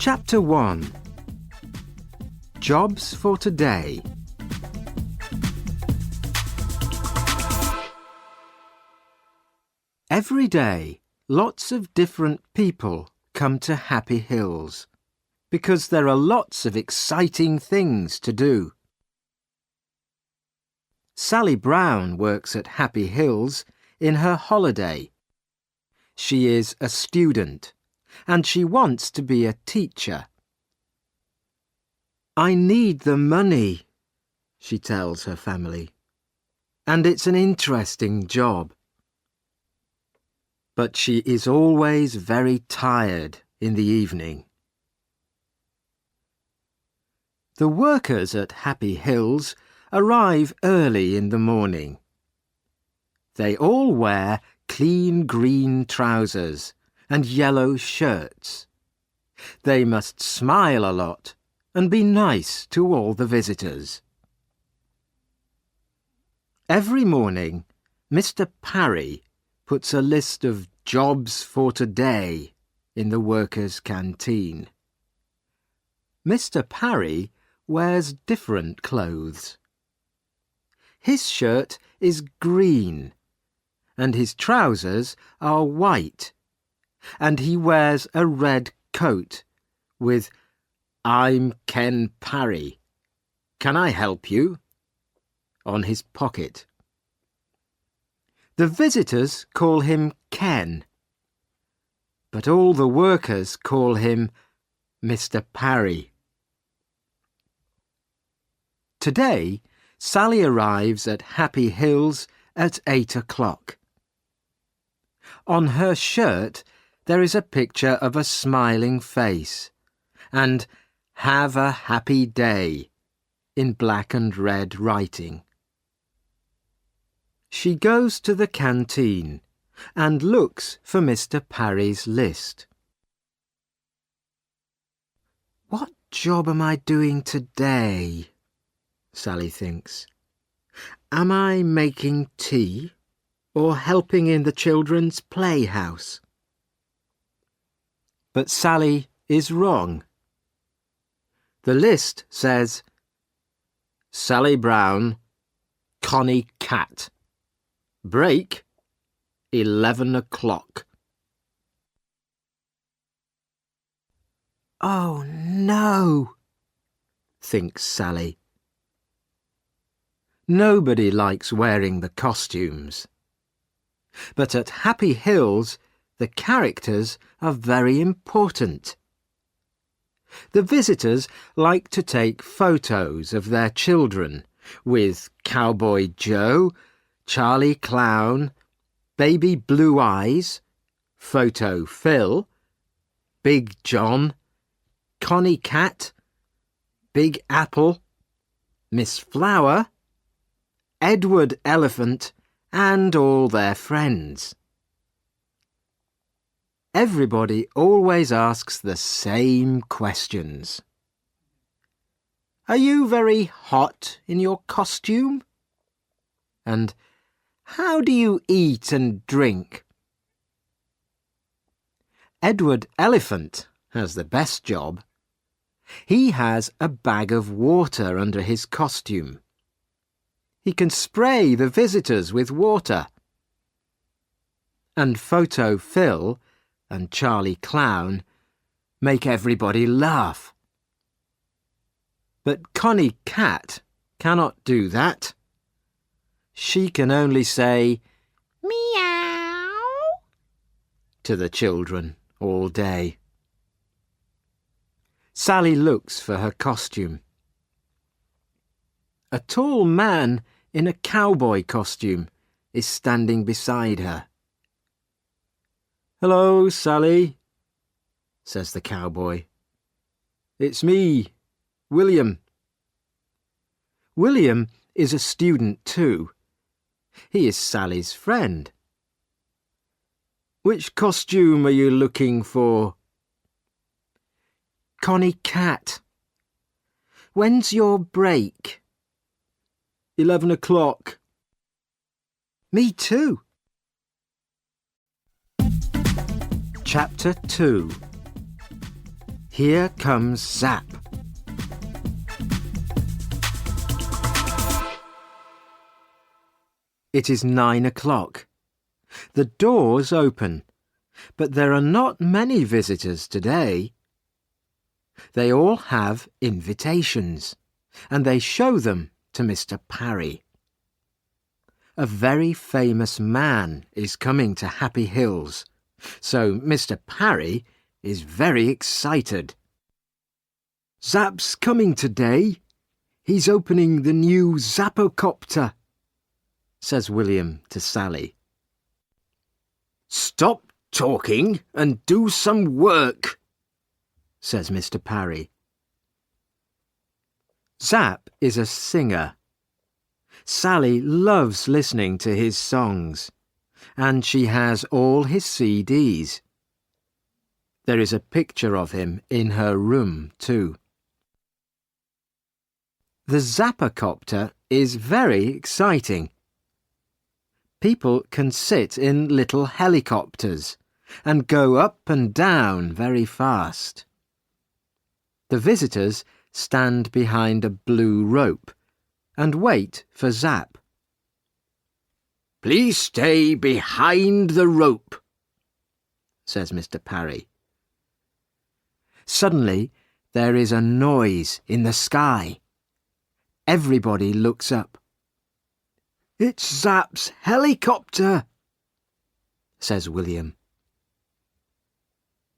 Chapter 1. Jobs for Today. Every day, lots of different people come to Happy Hills because there are lots of exciting things to do. Sally Brown works at Happy Hills in her holiday. She is a student and she wants to be a teacher. "I need the money," she tells her family, "and it's an interesting job." But she is always very tired in the evening. The workers at Happy Hills arrive early in the morning. They all wear clean green trousers and yellow shirts. They must smile a lot and be nice to all the visitors. Every morning, Mr. Parry puts a list of jobs for today in the workers' canteen. Mr. Parry wears different clothes. His shirt is green and his trousers are white, and he wears a red coat with "I'm Ken Parry. Can I help you?" on his pocket. The visitors call him Ken, but all the workers call him Mr. Parry. Today, Sally arrives at Happy Hills at 8 o'clock. On her shirt, there is a picture of a smiling face and "Have a happy day" in black and red writing. She goes to the canteen and looks for Mr. Parry's list. "What job am I doing today?" Sally thinks. "Am I making tea or helping in the children's playhouse?" But Sally is wrong. The list says, "Sally Brown, Connie Cat. Break, 11 o'clock. "Oh no," thinks Sally. Nobody likes wearing the costumes. But at Happy Hills, the characters are very important. The visitors like to take photos of their children with Cowboy Joe, Charlie Clown, Baby Blue Eyes, Photo Phil, Big John, Connie Cat, Big Apple, Miss Flower, Edward Elephant, and all their friends. Everybody always asks the same questions. "Are you very hot in your costume?" And "How do you eat and drink?" Edward Elephant has the best job. He has a bag of water under his costume. He can spray the visitors with water. And Photo Phil and Charlie Clown make everybody laugh. But Connie Cat cannot do that. She can only say "meow" to the children all day. Sally looks for her costume. A tall man in a cowboy costume is standing beside her. "Hello, Sally," says the cowboy. "It's me, William." William is a student too. He is Sally's friend. "Which costume are you looking for?" "Connie Cat." "When's your break?" 11 o'clock. "Me too." Chapter 2. here comes Zap. It is 9 o'clock. The doors open, but there are not many visitors today. They all have invitations, and they show them to Mr. Parry. A very famous man is coming to Happy Hills, so Mr. Parry is very excited. Zap's coming today. He's opening the new Zappocopter, says William to Sally. Stop talking and do some work, says Mr. Parry. Zap is a singer. Sally loves listening to his songs, and she has all his CDs. There is a picture of him in her room, too. The Zappocopter is very exciting. People can sit in little helicopters and go up and down very fast. The visitors stand behind a blue rope and wait for Zap. Please stay behind the rope, says Mr. Parry. Suddenly there is a noise in the sky. Everybody looks up. It's Zap's helicopter, says William.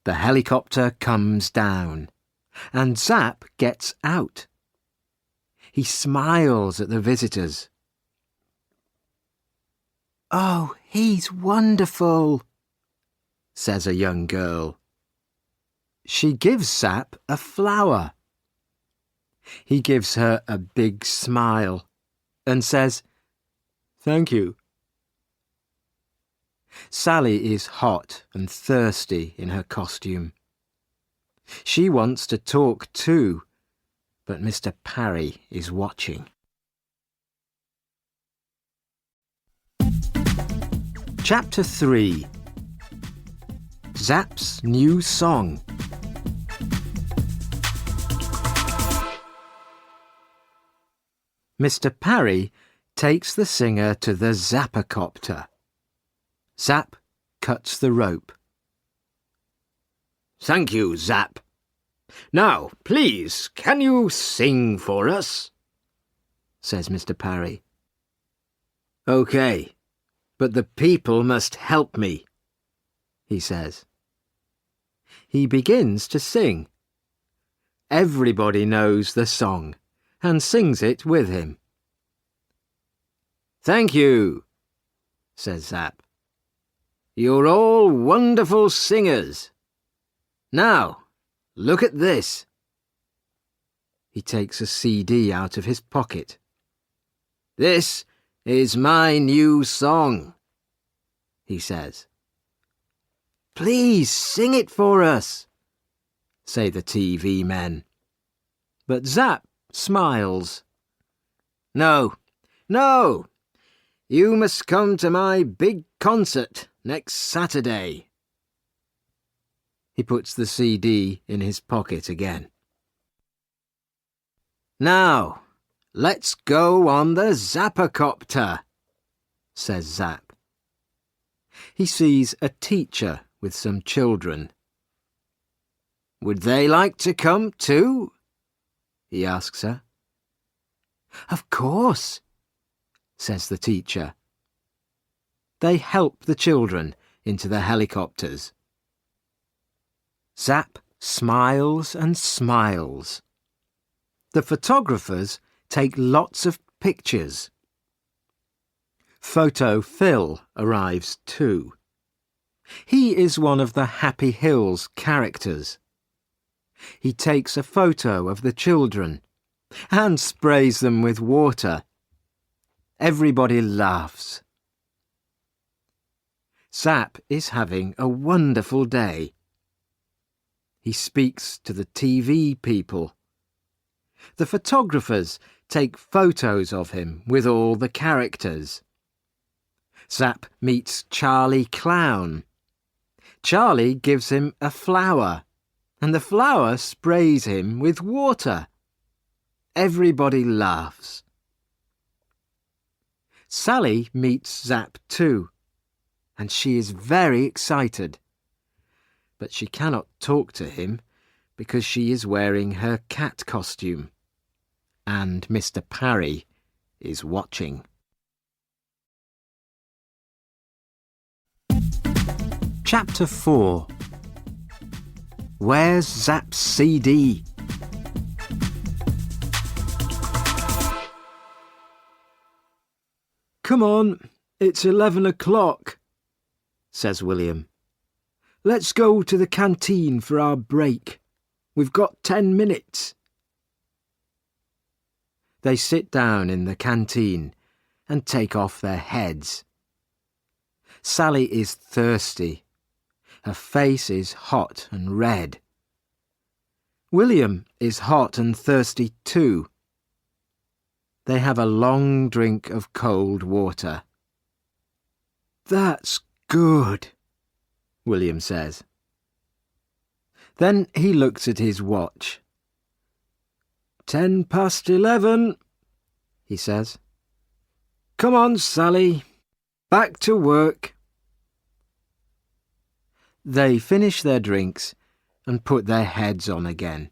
The helicopter comes down, and Zap gets out. He smiles at the visitors. Oh, he's wonderful, says a young girl. She gives Zap a flower. He gives her a big smile and says, Thank you. Sally is hot and thirsty in her costume. She wants to talk too, but Mr. Parry is watching. Chapter 3. Zap's New Song. Mr. Parry takes the singer to the Zappocopter. Zap cuts the rope. Thank you, Zap. Now, please, can you sing for us? Says Mr. Parry. OK, but the people must help me, he says. He begins to sing. Everybody knows the song and sings it with him. Thank you, says Zap. You're all wonderful singers. Now, look at this. He takes a CD out of his pocket. This is my new song, he says. Please sing it for us, say the TV men. But Zap smiles. No, no, you must come to my big concert next Saturday. He puts the CD in his pocket again. Now, let's go on the Zappocopter, says Zap. He sees a teacher with some children. Would they like to come too? He asks her. Of course, says the teacher. They help the children into the helicopters. Zap smiles and smiles. The photographers take lots of pictures. Photo Phil arrives too. He is one of the Happy Hills characters. He takes a photo of the children and sprays them with water. Everybody laughs. Zap is having a wonderful day. He speaks to the TV people. The photographers take photos of him with all the characters. Zap meets Charlie Clown. Charlie gives him a flower and the flower sprays him with water. Everybody laughs. Sally meets Zap too, and she is very excited. But she cannot talk to him because she is wearing her cat costume, and Mr. Parry is watching. Chapter 4. Where's Zap's CD? Come on, it's 11 o'clock, says William. Let's go to the canteen for our break. We've got 10 minutes. They sit down in the canteen and take off their heads. Sally is thirsty. Her face is hot and red. William is hot and thirsty too. They have a long drink of cold water. That's good, William says. Then he looks at his watch. 11:10, he says. Come on, Sally. Back to work. They finish their drinks and put their heads on again.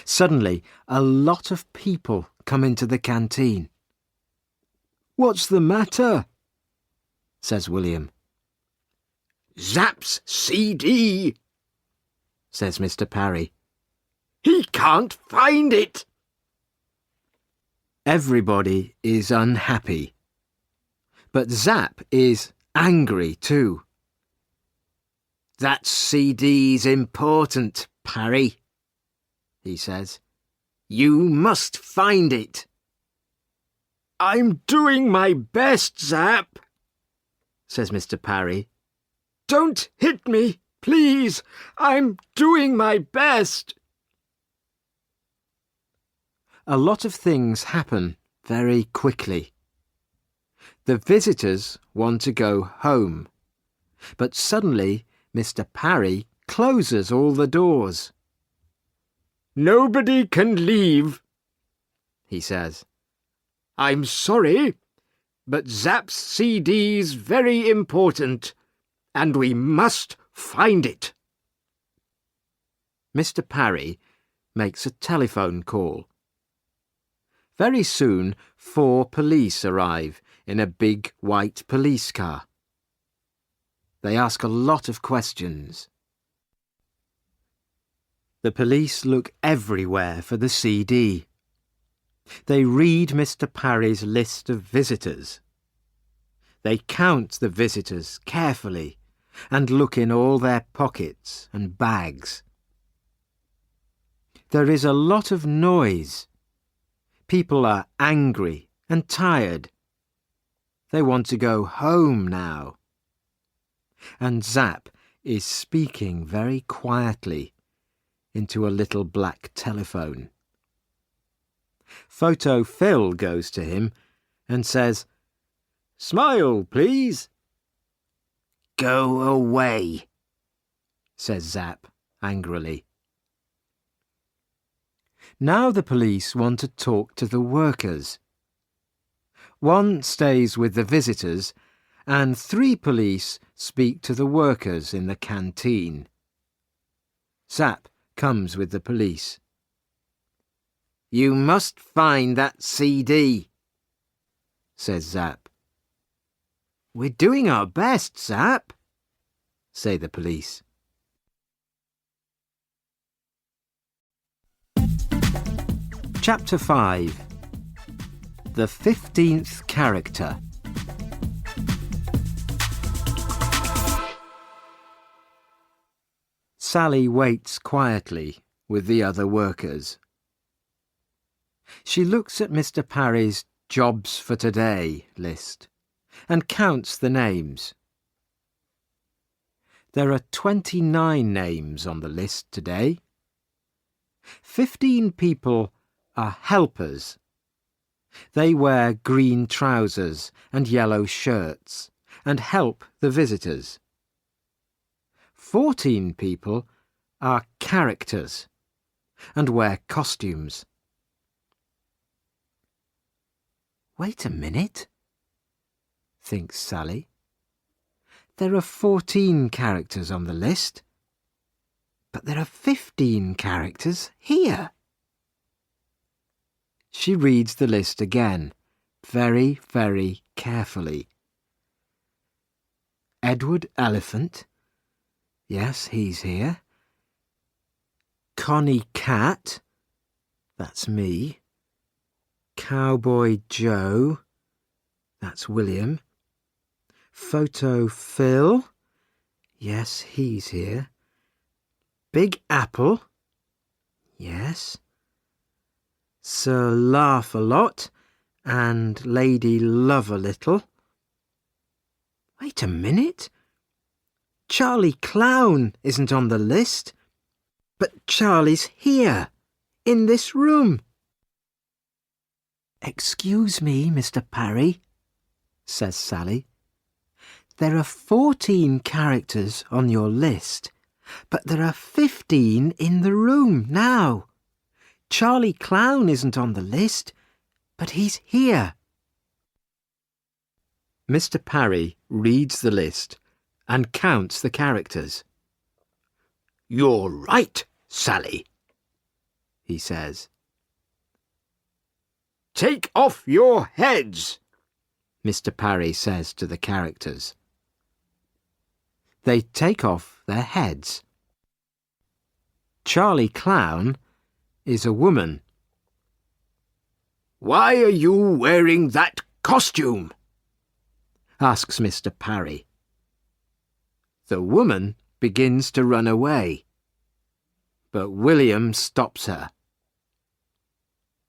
Suddenly, a lot of people come into the canteen. What's the matter? Says William. Zap's CD, says Mr. Parry. He can't find it. Everybody is unhappy. But Zap is angry too. That CD's important, Parry, he says. You must find it. I'm doing my best, Zap, says Mr. Parry. Don't hit me, please. I'm doing my best. A lot of things happen very quickly. The visitors want to go home, but suddenly Mr. Parry closes all the doors. Nobody can leave, he says. I'm sorry, but Zap's CD's very important, and we must find it. Mr. Parry makes a telephone call. Very soon 4 police arrive in a big white police car. They ask a lot of questions. The police look everywhere for the CD. They read Mr. Parry's list of visitors. They count the visitors carefully and look in all their pockets and bags. There is a lot of noise. People are angry and tired. They want to go home now. And Zap is speaking very quietly into a little black telephone. Photo Phil goes to him and says, Smile, please. Go away, says Zap angrily. Now the police want to talk to the workers. 1 stays with the visitors, and 3 police speak to the workers in the canteen. Zap comes with the police. You must find that CD, says Zap. We're doing our best, Zap, say the police. Chapter 5. The 15th Character. Sally waits quietly with the other workers. She looks at Mr. Parry's Jobs for Today list and counts the names. There are 29 names on the list today. 15 people are helpers. They wear green trousers and yellow shirts and help the visitors. 14 people are characters and wear costumes. Wait a minute, thinks Sally. There are 14 characters on the list, but there are 15 characters here. She reads the list again, very, very carefully. Edward Elephant. Yes, he's here. Connie Cat. That's me. Cowboy Joe. That's William. Photo Phil. Yes, he's here. Big Apple. Yes. Sir Laugh-a-Lot and Lady Love-a-Little. Wait a minute. Charlie Clown isn't on the list, but Charlie's here, in this room. Excuse me, Mr. Parry, says Sally. There are 14 characters on your list, but there are 15 in the room now. Charlie Clown isn't on the list, but he's here. Mr. Parry reads the list and counts the characters. You're right, Sally, he says. Take off your heads, Mr. Parry says to the characters. They take off their heads. Charlie Clown is a woman. Why are you wearing that costume? Asks Mr. Parry. The woman begins to run away, but William stops her.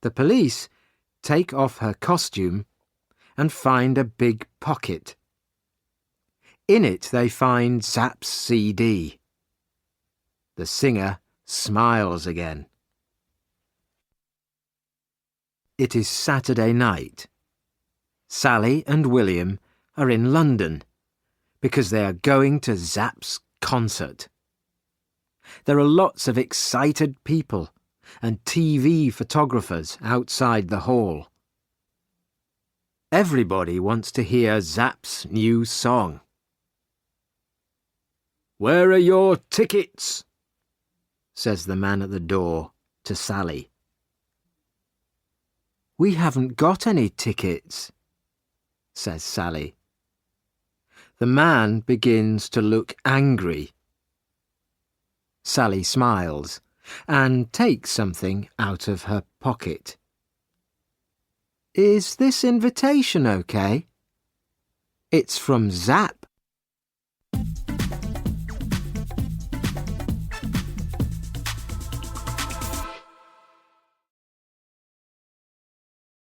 The police take off her costume and find a big pocket. In it they find Zapp's CD. The singer smiles again. It is Saturday night. Sally and William are in London because they are going to Zapp's concert. There are lots of excited people and TV photographers outside the hall. Everybody wants to hear Zapp's new song. Where are your tickets? Says the man at the door to Sally. We haven't got any tickets, says Sally. The man begins to look angry. Sally smiles and takes something out of her pocket. Is this invitation okay? It's from Zapp,